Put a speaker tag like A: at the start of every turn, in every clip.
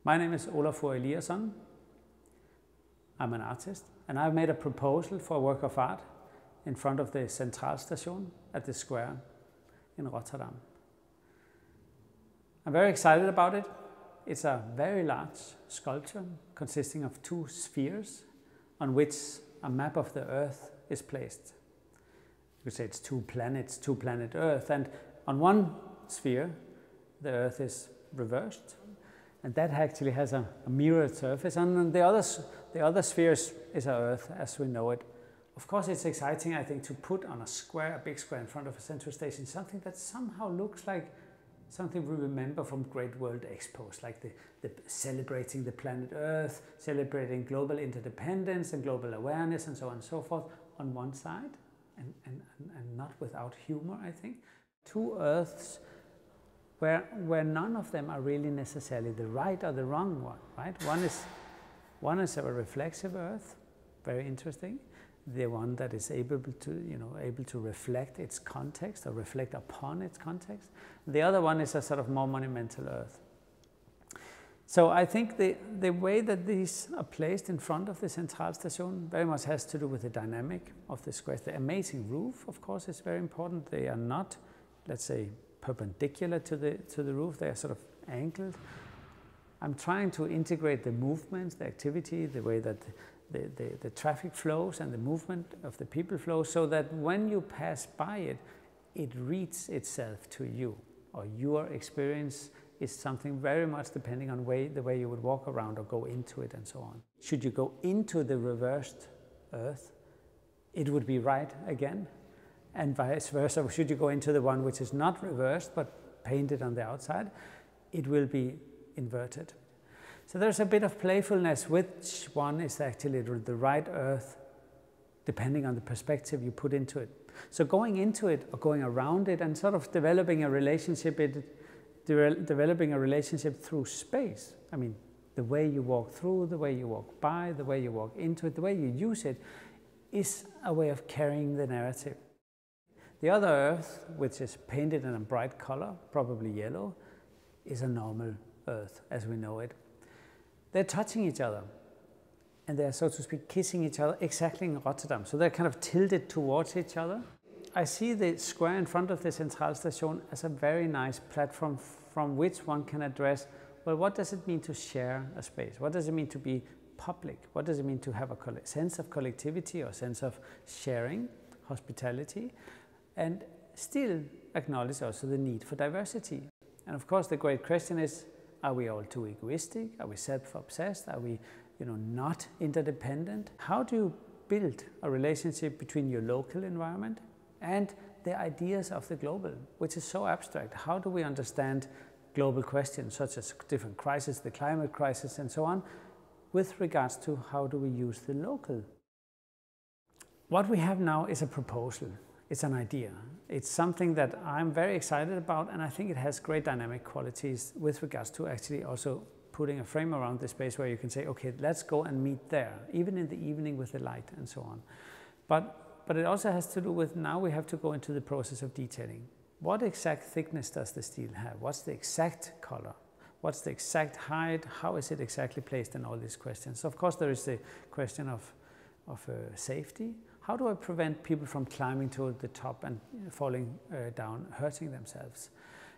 A: My name is Olafur Eliasson. I'm an artist, and I've made a proposal for a work of art in front of the Central Station at the square in Rotterdam. I'm very excited about it. It's a very large sculpture consisting of two spheres on which a map of the Earth is placed. You could say it's two planets, planet Earth, and on one sphere the Earth is reversed, and that actually has a mirrored surface, and on the other spheres is our Earth as we know it. Of course, it's exciting, I think, to put on a big square in front of a central station, something that somehow looks like something we remember from great world expos, like the celebrating the planet Earth, celebrating global interdependence and global awareness and so on and so forth on one side, and not without humor, I think. Two Earths where none of them are really necessarily the right or the wrong one, right? One is a reflexive Earth, very interesting. The one that is able to reflect its context or reflect upon its context. The other one is a sort of more monumental Earth. So I think the way that these are placed in front of the Central Station very much has to do with the dynamic of the square. The amazing roof, of course, is very important. They are not, let's say, perpendicular to the roof. They are sort of angled. I'm trying to integrate the movements, the activity, the way that the traffic flows and the movement of the people flows, so that when you pass by it, it reads itself to you, or your experience is something very much depending on the way you would walk around or go into it and so on. Should you go into the reversed Earth, it would be right again, and vice versa. Should you go into the one which is not reversed but painted on the outside, it will be inverted. So there's a bit of playfulness, which one is actually the right Earth, depending on the perspective you put into it. So going into it or going around it and sort of developing a relationship through space. I mean, the way you walk through, the way you walk by, the way you walk into it, the way you use it is a way of carrying the narrative. The other Earth, which is painted in a bright color, probably yellow, is a normal Earth as we know it. They're touching each other, and they're, so to speak, kissing each other exactly in Rotterdam. So they're kind of tilted towards each other. I see the square in front of the Central Station as a very nice platform from which one can address, well, what does it mean to share a space? What does it mean to be public? What does it mean to have a sense of collectivity or sense of sharing, hospitality, and still acknowledge also the need for diversity? And of course, the great question is, are we all too egoistic? Are we self-obsessed? Are we, not interdependent? How do you build a relationship between your local environment and the ideas of the global, which is so abstract? How do we understand global questions such as different crises, the climate crisis and so on, with regards to how do we use the local? What we have now is a proposal. It's an idea. It's something that I'm very excited about, and I think it has great dynamic qualities with regards to actually also putting a frame around the space where you can say, okay, let's go and meet there, even in the evening with the light and so on. But it also has to do with, now we have to go into the process of detailing. What exact thickness does the steel have? What's the exact color? What's the exact height? How is it exactly placed, in all these questions? So of course there is the question of safety. How do I prevent people from climbing to the top and falling down, hurting themselves?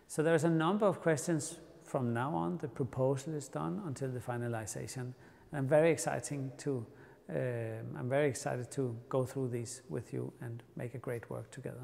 A: So there's a number of questions from now on. The proposal is done until the finalization. And I'm very excited to go through these with you and make a great work together.